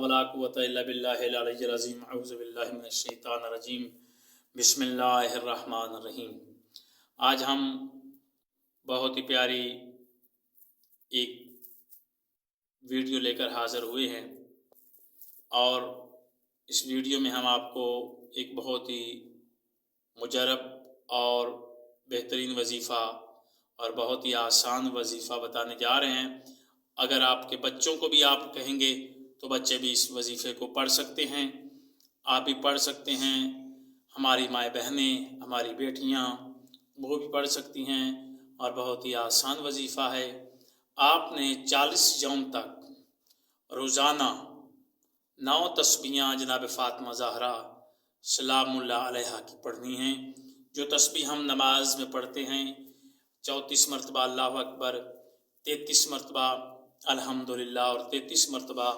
ولا قوة الا باللہ العلی العظیم اعوذ باللہ من الشیطان الرجیم بسم اللہ الرحمن الرحیم۔ آج ہم بہت ہی پیاری ایک ویڈیو لے کر حاضر ہوئے ہیں، اور اس ویڈیو میں ہم آپ کو ایک بہت ہی مجرب اور بہترین وظیفہ اور بہت ہی آسان وظیفہ بتانے جا رہے ہیں۔ اگر آپ کے بچوں کو بھی آپ کہیں گے تو بچے بھی اس وظیفے کو پڑھ سکتے ہیں، آپ بھی پڑھ سکتے ہیں، ہماری مائیں بہنیں، ہماری بیٹیاں وہ بھی پڑھ سکتی ہیں، اور بہت ہی آسان وظیفہ ہے۔ آپ نے 40 یوم تک روزانہ 9 تسبیحاں جناب فاطمہ زہرا سلام اللہ علیہا کی پڑھنی ہیں، جو تسبیح ہم نماز میں پڑھتے ہیں 34 مرتبہ اللہ اکبر، 33 مرتبہ الحمدللہ اور 33 مرتبہ